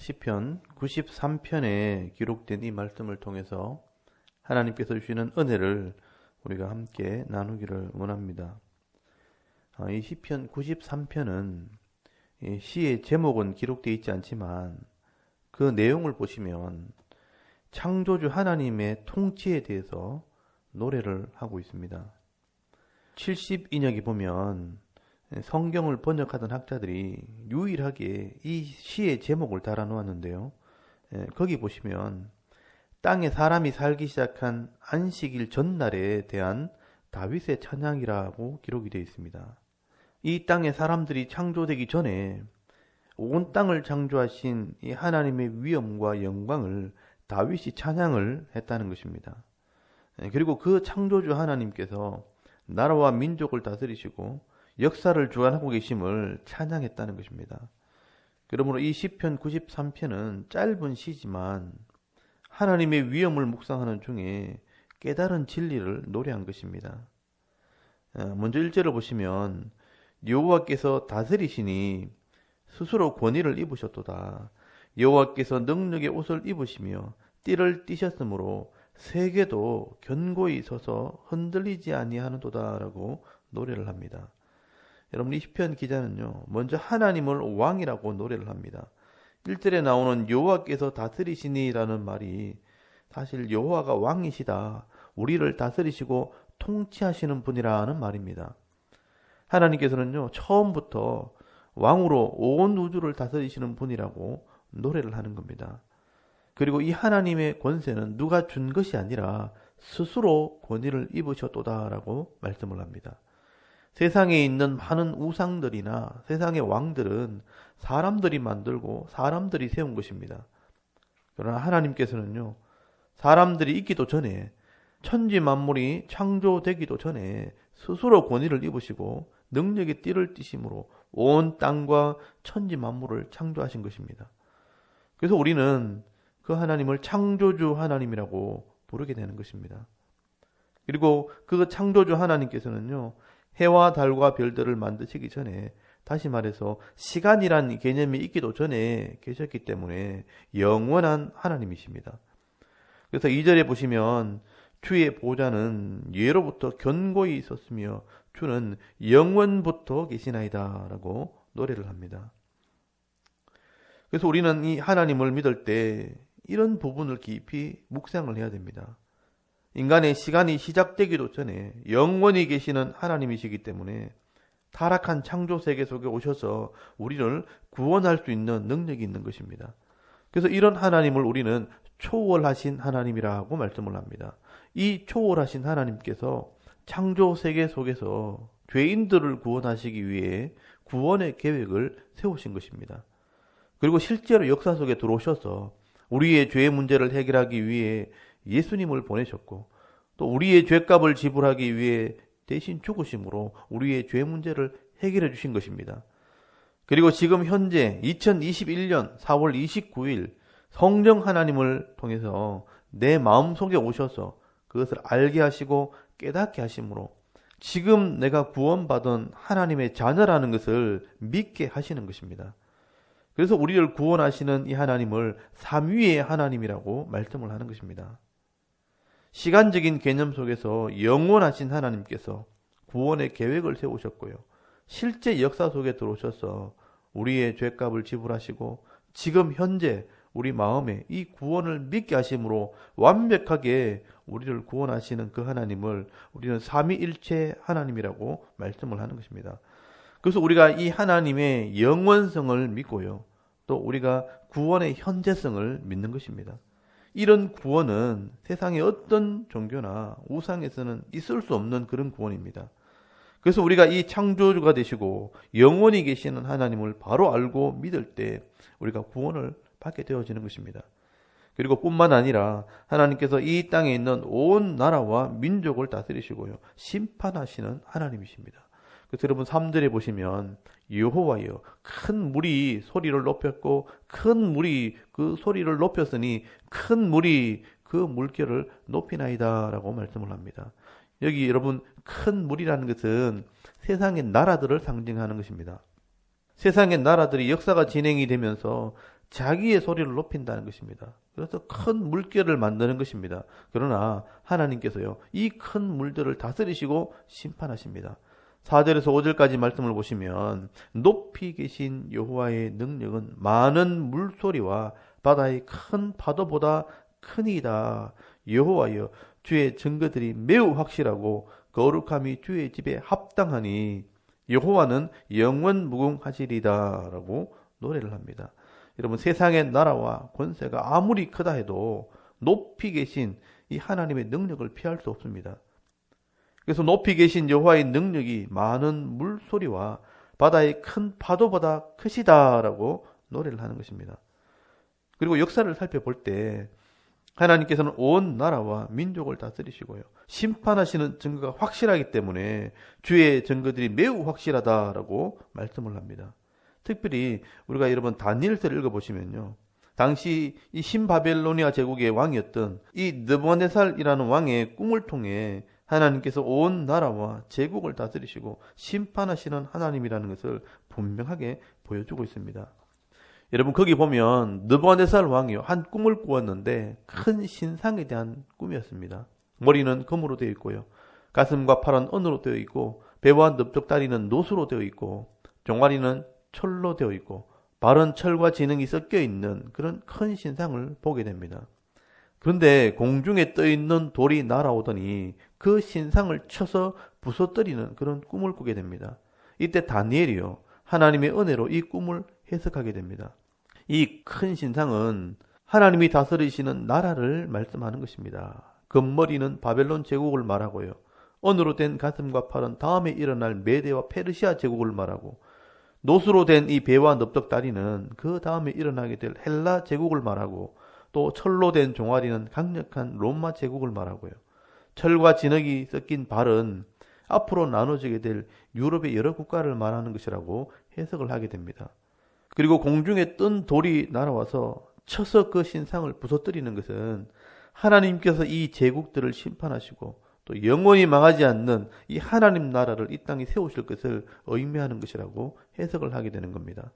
시편 93편에 기록된 이 말씀을 통해서 하나님께서 주시는 은혜를 우리가 함께 나누기를 원합니다. 이 시편 93편은 시의 제목은 기록되어 있지 않지만 그 내용을 보시면 창조주 하나님의 통치에 대해서 노래를 하고 있습니다. 70인역에 보면 성경을 번역하던 학자들이 유일하게 이 시의 제목을 달아놓았는데요. 거기 보시면 땅에 사람이 살기 시작한 안식일 전날에 대한 다윗의 찬양이라고 기록이 되어 있습니다. 이 땅에 사람들이 창조되기 전에 온 땅을 창조하신 이 하나님의 위엄과 영광을 다윗이 찬양을 했다는 것입니다. 그리고 그 창조주 하나님께서 나라와 민족을 다스리시고 역사를 주관하고 계심을 찬양했다는 것입니다. 그러므로 이 시편 93편은 짧은 시지만 하나님의 위엄을 묵상하는 중에 깨달은 진리를 노래한 것입니다. 먼저 1절을 보시면 여호와께서 다스리시니 스스로 권위를 입으셨도다. 여호와께서 능력의 옷을 입으시며 띠를 띠셨으므로 세계도 견고히 서서 흔들리지 아니하는도다 라고 노래를 합니다. 여러분, 이 시편 기자는요, 먼저 하나님을 왕이라고 노래를 합니다. 1절에 나오는 여호와께서 다스리시니라는 말이 사실 여호와가 왕이시다, 우리를 다스리시고 통치하시는 분이라는 말입니다. 하나님께서는요, 처음부터 왕으로 온 우주를 다스리시는 분이라고 노래를 하는 겁니다. 그리고 이 하나님의 권세는 누가 준 것이 아니라 스스로 권위를 입으셨도다라고 말씀을 합니다. 세상에 있는 많은 우상들이나 세상의 왕들은 사람들이 만들고 사람들이 세운 것입니다. 그러나 하나님께서는요, 사람들이 있기도 전에, 천지 만물이 창조되기도 전에 스스로 권위를 입으시고 능력의 띠를 띠심으로 온 땅과 천지 만물을 창조하신 것입니다. 그래서 우리는 그 하나님을 창조주 하나님이라고 부르게 되는 것입니다. 그리고 그 창조주 하나님께서는요, 해와 달과 별들을 만드시기 전에, 다시 말해서 시간이란 개념이 있기도 전에 계셨기 때문에 영원한 하나님이십니다. 그래서 2절에 보시면 주의 보좌는 예로부터 견고히 있었으며 주는 영원부터 계시나이다 라고 노래를 합니다. 그래서 우리는 이 하나님을 믿을 때 이런 부분을 깊이 묵상을 해야 됩니다. 인간의 시간이 시작되기도 전에 영원히 계시는 하나님이시기 때문에 타락한 창조 세계 속에 오셔서 우리를 구원할 수 있는 능력이 있는 것입니다. 그래서 이런 하나님을 우리는 초월하신 하나님이라고 말씀을 합니다. 이 초월하신 하나님께서 창조 세계 속에서 죄인들을 구원하시기 위해 구원의 계획을 세우신 것입니다. 그리고 실제로 역사 속에 들어오셔서 우리의 죄의 문제를 해결하기 위해 예수님을 보내셨고, 또 우리의 죄값을 지불하기 위해 대신 죽으심으로 우리의 죄 문제를 해결해 주신 것입니다. 그리고 지금 현재 2021년 4월 29일 성령 하나님을 통해서 내 마음속에 오셔서 그것을 알게 하시고 깨닫게 하심으로 지금 내가 구원받은 하나님의 자녀라는 것을 믿게 하시는 것입니다. 그래서 우리를 구원하시는 이 하나님을 삼위의 하나님이라고 말씀을 하는 것입니다. 시간적인 개념 속에서 영원하신 하나님께서 구원의 계획을 세우셨고요, 실제 역사 속에 들어오셔서 우리의 죄값을 지불하시고 지금 현재 우리 마음에 이 구원을 믿게 하심으로 완벽하게 우리를 구원하시는 그 하나님을 우리는 삼위일체 하나님이라고 말씀을 하는 것입니다. 그래서 우리가 이 하나님의 영원성을 믿고요, 또 우리가 구원의 현재성을 믿는 것입니다. 이런 구원은 세상의 어떤 종교나 우상에서는 있을 수 없는 그런 구원입니다. 그래서 우리가 이 창조주가 되시고 영원히 계시는 하나님을 바로 알고 믿을 때 우리가 구원을 받게 되어지는 것입니다. 그리고 뿐만 아니라 하나님께서 이 땅에 있는 온 나라와 민족을 다스리시고요, 심판하시는 하나님이십니다. 그래서 여러분 3절에 보시면 여호와여, 큰 물이 소리를 높였고 큰 물이 그 소리를 높였으니 큰 물이 그 물결을 높이나이다 라고 말씀을 합니다. 여기 여러분 큰 물이라는 것은 세상의 나라들을 상징하는 것입니다. 세상의 나라들이 역사가 진행이 되면서 자기의 소리를 높인다는 것입니다. 그래서 큰 물결을 만드는 것입니다. 그러나 하나님께서요, 이 큰 물들을 다스리시고 심판하십니다. 4절에서 5절까지 말씀을 보시면 높이 계신 여호와의 능력은 많은 물소리와 바다의 큰 파도보다 크니이다. 여호와여, 주의 증거들이 매우 확실하고 거룩함이 주의 집에 합당하니 여호와는 영원 무궁하시리다 라고 노래를 합니다. 여러분, 세상의 나라와 권세가 아무리 크다 해도 높이 계신 이 하나님의 능력을 피할 수 없습니다. 그래서 높이 계신 여호와의 능력이 많은 물소리와 바다의 큰 파도보다 크시다라고 노래를 하는 것입니다. 그리고 역사를 살펴볼 때 하나님께서는 온 나라와 민족을 다스리시고요, 심판하시는 증거가 확실하기 때문에 주의 증거들이 매우 확실하다라고 말씀을 합니다. 특별히 우리가 여러분 다니엘서를 읽어보시면요, 당시 이 신바벨로니아 제국의 왕이었던 이 느부갓네살이라는 왕의 꿈을 통해 하나님께서 온 나라와 제국을 다스리시고 심판하시는 하나님이라는 것을 분명하게 보여주고 있습니다. 여러분, 거기 보면 느부갓네살 왕이요, 한 꿈을 꾸었는데 큰 신상에 대한 꿈이었습니다. 머리는 금으로 되어 있고요, 가슴과 팔은 은으로 되어 있고, 배와 넓적다리는 노수로 되어 있고, 종아리는 철로 되어 있고, 발은 철과 진흙이 섞여 있는 그런 큰 신상을 보게 됩니다. 그런데 공중에 떠 있는 돌이 날아오더니 그 신상을 쳐서 부서뜨리는 그런 꿈을 꾸게 됩니다. 이때 다니엘이요, 하나님의 은혜로 이 꿈을 해석하게 됩니다. 이 큰 신상은 하나님이 다스리시는 나라를 말씀하는 것입니다. 금머리는 바벨론 제국을 말하고요, 은으로 된 가슴과 팔은 다음에 일어날 메대와 페르시아 제국을 말하고, 노수로 된 이 배와 넓적다리는 그 다음에 일어나게 될 헬라 제국을 말하고, 또 철로 된 종아리는 강력한 로마 제국을 말하고요, 철과 진흙이 섞인 발은 앞으로 나눠지게 될 유럽의 여러 국가를 말하는 것이라고 해석을 하게 됩니다. 그리고 공중에 뜬 돌이 날아와서 쳐서 그 신상을 부서뜨리는 것은 하나님께서 이 제국들을 심판하시고 또 영원히 망하지 않는 이 하나님 나라를 이 땅에 세우실 것을 의미하는 것이라고 해석을 하게 되는 겁니다.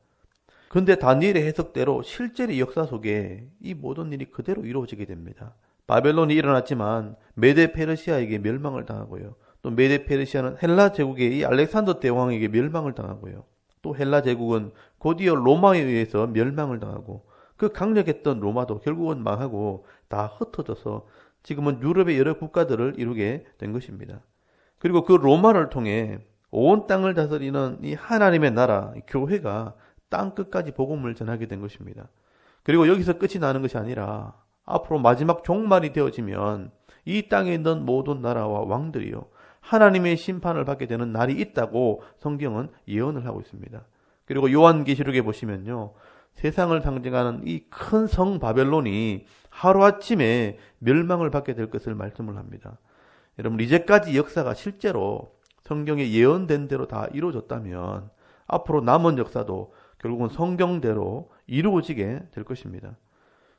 그런데 다니엘의 해석대로 실제의 역사 속에 이 모든 일이 그대로 이루어지게 됩니다. 바벨론이 일어났지만 메데 페르시아에게 멸망을 당하고요, 또 메데 페르시아는 헬라 제국의 이 알렉산더 대왕에게 멸망을 당하고요, 또 헬라 제국은 곧이어 로마에 의해서 멸망을 당하고, 그 강력했던 로마도 결국은 망하고 다 흩어져서 지금은 유럽의 여러 국가들을 이루게 된 것입니다. 그리고 그 로마를 통해 온 땅을 다스리는 이 하나님의 나라, 교회가 땅 끝까지 복음을 전하게 된 것입니다. 그리고 여기서 끝이 나는 것이 아니라 앞으로 마지막 종말이 되어지면 이 땅에 있는 모든 나라와 왕들이요, 하나님의 심판을 받게 되는 날이 있다고 성경은 예언을 하고 있습니다. 그리고 요한계시록에 보시면요, 세상을 상징하는 이 큰 성 바벨론이 하루아침에 멸망을 받게 될 것을 말씀을 합니다. 여러분, 이제까지 역사가 실제로 성경에 예언된 대로 다 이루어졌다면 앞으로 남은 역사도 결국은 성경대로 이루어지게 될 것입니다.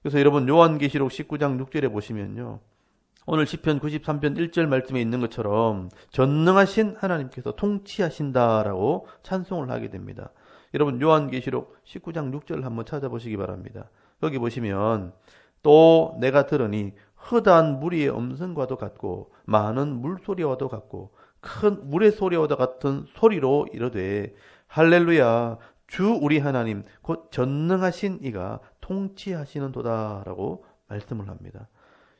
그래서 여러분, 요한계시록 19장 6절에 보시면요, 오늘 시편 93편 1절 말씀에 있는 것처럼 전능하신 하나님께서 통치하신다라고 찬송을 하게 됩니다. 여러분, 요한계시록 19장 6절 한번 찾아보시기 바랍니다. 여기 보시면 또 내가 들으니 허다한 무리의 음성과도 같고 많은 물소리와도 같고 큰 물의 소리와도 같은 소리로 이르되 할렐루야, 주 우리 하나님 곧 전능하신 이가 통치하시는도다라고 말씀을 합니다.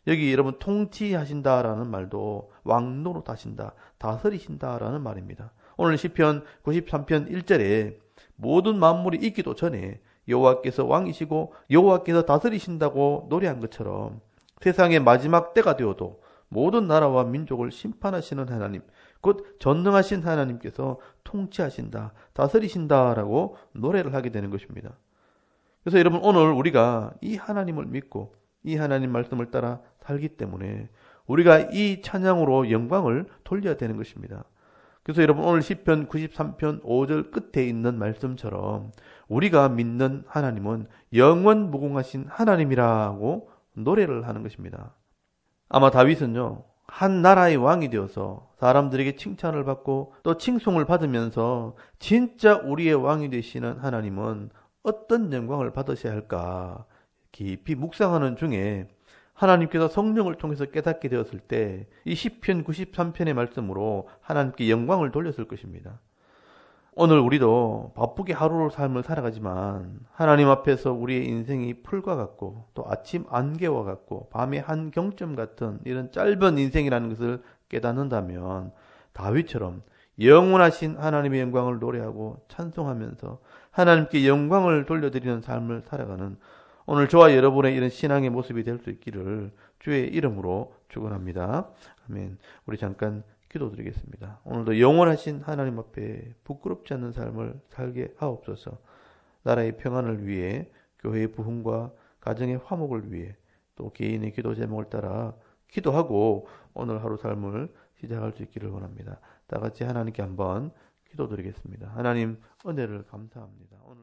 여기 여러분, 통치하신다라는 말도 왕노로 다신다, 다스리신다라는 말입니다. 오늘 시편 93편 1절에 모든 만물이 있기도 전에 여호와께서 왕이시고 여호와께서 다스리신다고 노래한 것처럼 세상의 마지막 때가 되어도 모든 나라와 민족을 심판하시는 하나님, 곧 전능하신 하나님께서 통치하신다, 다스리신다라고 노래를 하게 되는 것입니다. 그래서 여러분, 오늘 우리가 이 하나님을 믿고 이 하나님 말씀을 따라 살기 때문에 우리가 이 찬양으로 영광을 돌려야 되는 것입니다. 그래서 여러분, 오늘 시편 93편 5절 끝에 있는 말씀처럼 우리가 믿는 하나님은 영원 무궁하신 하나님이라고 노래를 하는 것입니다. 아마 다윗은요, 한 나라의 왕이 되어서 사람들에게 칭찬을 받고 또 칭송을 받으면서 진짜 우리의 왕이 되시는 하나님은 어떤 영광을 받으셔야 할까 깊이 묵상하는 중에 하나님께서 성령을 통해서 깨닫게 되었을 때 이 시편 93편의 말씀으로 하나님께 영광을 돌렸을 것입니다. 오늘 우리도 바쁘게 하루를 삶을 살아가지만 하나님 앞에서 우리의 인생이 풀과 같고 또 아침 안개와 같고 밤의 한 경점 같은 이런 짧은 인생이라는 것을 깨닫는다면 다윗처럼 영원하신 하나님의 영광을 노래하고 찬송하면서 하나님께 영광을 돌려드리는 삶을 살아가는 오늘 저와 여러분의 이런 신앙의 모습이 될 수 있기를 주의 이름으로 축원합니다. 아멘. 우리 잠깐 기도드리겠습니다. 오늘도 영원하신 하나님 앞에 부끄럽지 않는 삶을 살게 하옵소서. 나라의 평안을 위해, 교회의 부흥과 가정의 화목을 위해, 또 개인의 기도 제목을 따라 기도하고 오늘 하루 삶을 시작할 수 있기를 원합니다. 다 같이 하나님께 한번 기도드리겠습니다. 하나님, 은혜를 감사합니다. 오늘